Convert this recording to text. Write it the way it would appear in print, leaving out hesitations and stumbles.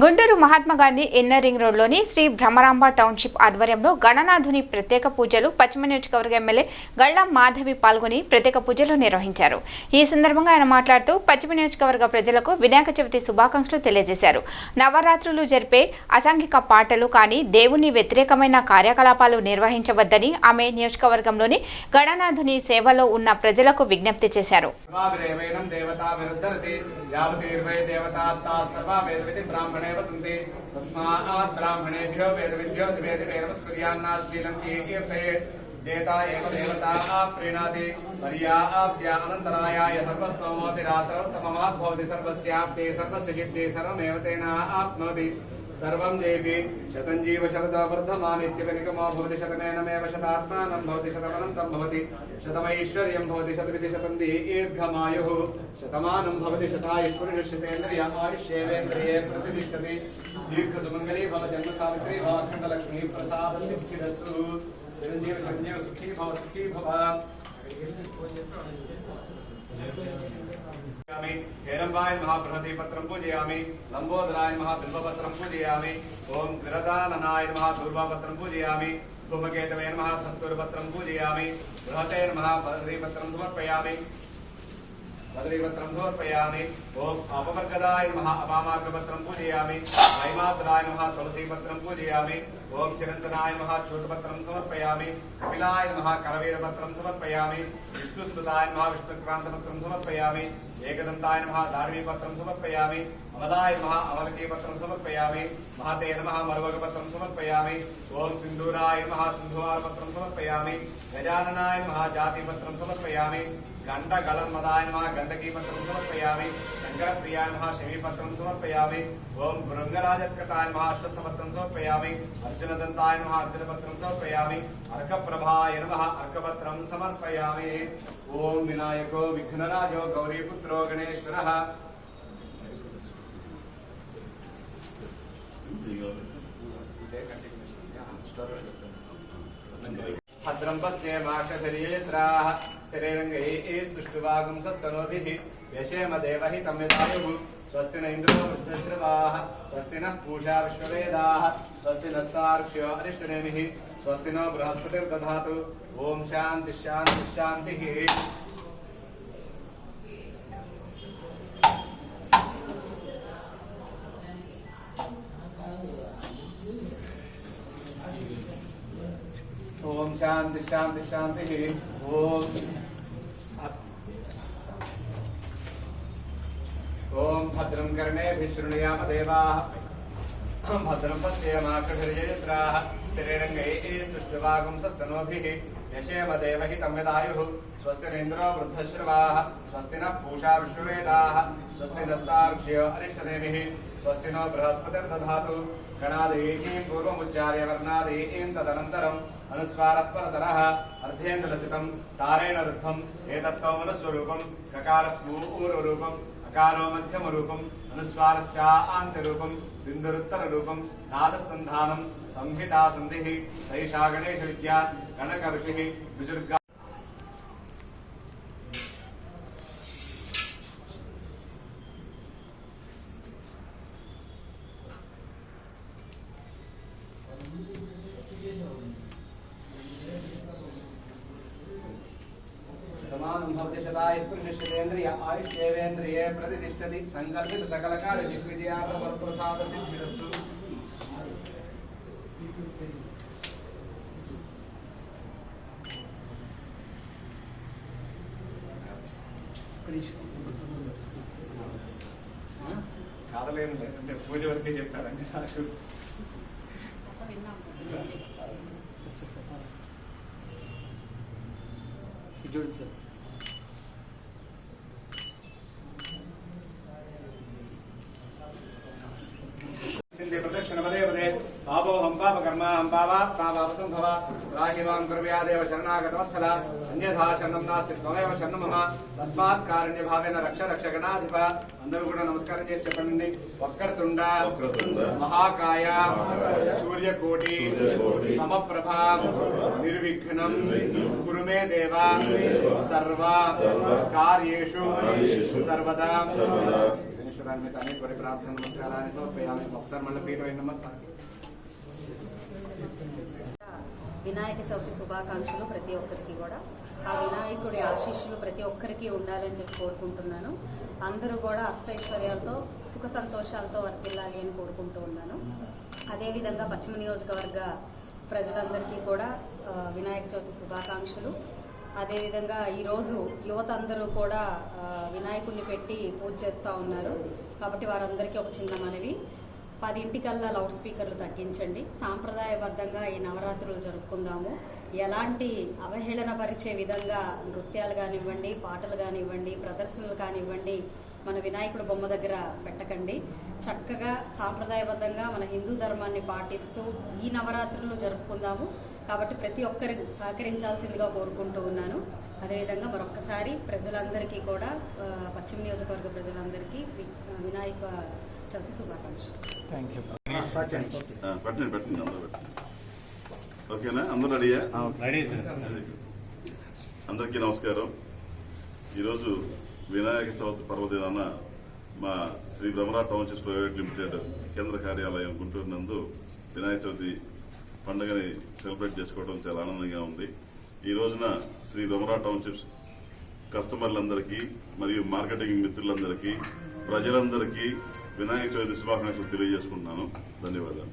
Guntur Mahatma Gandhi inner ring రోడ్లోని Shri Bhramaramba township ఆధ్వర్యంలో గణనాథుని ప్రత్యేక పూజలు పశ్చిమ నియోజకవర్గ ఎమ్మెల్యే గళ్లం మాధవి పాల్గొని ప్రత్యేక పూజలు నిర్వహించారు. ఈ సందర్భంగా ఆయన మాట్లాడుతూ పశ్చిమ నియోజకవర్గ ప్రజలకు వినాయక చవితి శుభాకాంక్షలు తెలియజేశారు. నవరాత్రులు జరిపే అసాంఘిక పాటలు కానీ దేవుని వ్యతిరేకమైన కార్యకలాపాలు నిర్వహించవద్దని ఆమె నియోజకవర్గంలోని గణనాథుని సేవలో ఉన్న ప్రజలకు విజ్ఞప్తి చేశారు. तस्मात् ब्राह्मणेभ्यो वेदविद्यो नमस्कुर्यान्नाश्लीलं कीर्तये देता एव देवता प्रीणाति पर्याप्त्या अनन्तरायाय सर्वस्तोमोति रात्रौ तममात् भवति सर्वस्याप्ते सर्वस्य सिद्धि सर्वमेव तेन आप्नोति सर्वं जयति शतं जीव शरदो वर्धमानित्यनिगमो भवति शतमेनमेव शतात्मानं भवति शतमनन्तं भवति शतमैश्वर्यं भवति शतमिति शतं दीर्घमायुः शतमानं भवति शतायुः पुरुषशतेन्द्रिय आयुष्येवेन्द्रिये प्रतिष्ठति दीर्घसुमङ्गली भव जन्म सावित्री भव अखण्डलक्ष्मी प्रसाद सिद्धिरस्तु चिरञ्जीव चिरञ्जीव सुखी भव हेरंबाय महाबृहति पत्रं पूजयामि लंबोदराय महाबिल्वपत्रं पूजयामि ओम विरदाननाय महादूर्वापत्रं पूजयामि धूमकेतवे नमः धत्तुरपत्रं पूजयामि बृहते नमः बद्रीपत्रं समर्पयामि ओम अपवर्गदाय नमः अपामार्गपत्रं पूजयामि वैमातराय नमः तुलसीपत्रं पूजयामि ओम चिरंतनाय नमः चूतपत्रं समर्पयामि कपिलाय नमः करवीरपत्रं समर्पयामि विष्णुस्तुताय नमः विष्णुक्रांतपत्रं समर्पयामि एकदंताय नमः दार्वीपत्रं समर्पयामि अमलाय नमः अमलकीपत्रं समर्पयामि महते नमः मरुवगपत्रं समर्पयामि ओम सिंधूराय नमः सिंधुवारपत्रं समर्पयामि गजाननाय नमः जातिपत्रं समर्पयामि गंडगलन्मदाय नमः गंडकीपत्रं समर्पयामि शंकरप्रियाय नमः शमीपत्रं समर्पयामि ओम भृंगराजत्कटाय नमः अश्वत्थपत्रं समर्पयामि अर्जुनदंताय नमः अर्जुनपत्रं समर्पयामि अर्कप्रभाय नमः अर्कपत्रं समर्पयामि ओम विनायको विघ्नराजो गौरीपुत्रो गणेश्वरः भद्रं पश्येमाक्षधरीयत्राः स्थिरैरङ्गैः स्तुष्टुवागुंसस्तनोभिः यशेम देवहितं यदायुः स्वस्ति न इन्द्रो वृद्धश्रवाः स्वस्ति नः पूषा विश्ववेदाः स्वस्ति नः सार्क्ष्यो अरिष्टनेमिः स्वस्ति नो बृहस्पतिर्दधातु ओम शान्तिः शान्तिः शान्तिः। ओम शांति शांति शांति ओम भद्रं कर्णेभिः शृणुयाम देवाः भद्रं पश्येमाक्षधरीयत्राः स्थिरैरङ्गैः स्तुष्टुवागुंसस्तनोभिः यशेम देवहितं यदायुः स्वस्ति न इन्द्रो वृद्धश्रवाः स्वस्ति नः पूषा विश्ववेदाः स्वस्ति नस्तार्क्ष्यो अरिष्टनेमिः स्वस्ति नो बृहस्पतिर्दधातु गणादेवीं पूर्वमुच्चार्य वर्णादेवीं तदनन्तरम् अनुस्वारः परतरः अर्धेन्द्रलसितं तारेण रुद्धम् एतत्तो मनुस्वरूपं ककारः पूर्वरूपम् अकारो मध्यमरूपम् अनुस्वारश्चान्त्यरूपं बिन्दुरुत्तररूपं नादसन्धानं संहिता सन्धिः सैषा गणेशविद्या गणकऋषिः विसृगा पुरुषशतेन्द्रिय आयुष्येवेन्द्रिये प्रतिष्ठति संकल्पित सकलकार्य दिग्विजयार्थ वरप्रसाद सिद्धिरस्तु। కాదలేను అంటే పూజ వరకే చెప్పారండి సాక్షి చూడండి సార్ प्रदक्षिण पदे पदे पापोहं पापकर्माहं पापात् पापावसंभव राहि मां कुर्यादेव शरणागतवत्सल अन्यथा शरणं नास्ति त्वमेव शरणं मम तस्मात् कारुण्यभावेन रक्ष रक्ष गणाधिप అందరూ కూడా నమస్కారం చేసి చెప్పండి. వక్రతుండ మహాకాయ సూర్యకోటి సమప్రభ నిర్విఘ్నం కురు మే దేవ సర్వ కార్యేషు సర్వదా పరమేశ్వరాన్ని మీద అనేక ప్రార్థన నమస్కారాన్ని సమర్పయామి. ఒకసారి మళ్ళీ ఫీట్ అయినమ్మా సార్. వినాయక చవితి శుభాకాంక్షలు ప్రతి ఒక్కరికి కూడా. ఆ వినాయకుడి ఆశీస్సులు ప్రతి ఒక్కరికి ఉండాలని చెప్పి కోరుకుంటున్నాను. అందరూ కూడా అష్టైశ్వర్యాలతో సుఖ సంతోషాలతో వర్తిల్లాలి అని కోరుకుంటూ ఉన్నాను. అదేవిధంగా పశ్చిమ నియోజకవర్గ ప్రజలందరికీ కూడా వినాయక చవితి శుభాకాంక్షలు. అదేవిధంగా ఈరోజు యువత అందరూ కూడా వినాయకుడిని పెట్టి పూజ చేస్తూ ఉన్నారు. కాబట్టి వారందరికీ ఒక చిన్న మనవి, 10 లౌడ్ స్పీకర్లు తగ్గించండి. సాంప్రదాయబద్ధంగా ఈ నవరాత్రులు జరుపుకుందాము. ఎలాంటి అవహేళన పరిచే విధంగా నృత్యాలు కానివ్వండి, పాటలు కానివ్వండి, ప్రదర్శనలు కానివ్వండి మన వినాయకుడు బొమ్మ దగ్గర పెట్టకండి. చక్కగా సాంప్రదాయబద్ధంగా మన హిందూ ధర్మాన్ని పాటిస్తూ ఈ నవరాత్రులు జరుపుకుందాము. కాబట్టి ప్రతి ఒక్కరు సహకరించాల్సిందిగా కోరుకుంటూ ఉన్నాను. అదేవిధంగా మరొక్కసారి ప్రజలందరికీ కూడా పశ్చిమ నియోజకవర్గ ప్రజలందరికీ వినాయక చవితి శుభాకాంక్షలు. పెట్టండి ఓకేనా? అందరూ రెడీయా? అందరికీ నమస్కారం. ఈరోజు వినాయక చవితి పర్వదినాన మా Shri Bhramara township private limited కేంద్ర కార్యాలయం గుంటూరు నందు వినాయక చవితి పండుగని సెలబ్రేట్ చేసుకోవడం చాలా ఆనందంగా ఉంది. ఈ రోజున శ్రీ భ్రమరా టౌన్షిప్స్ కస్టమర్లందరికీ మరియు మార్కెటింగ్ మిత్రులందరికీ ప్రజలందరికీ వినాయక చవితి శుభాకాంక్షలు తెలియజేసుకుంటున్నాను. ధన్యవాదాలు.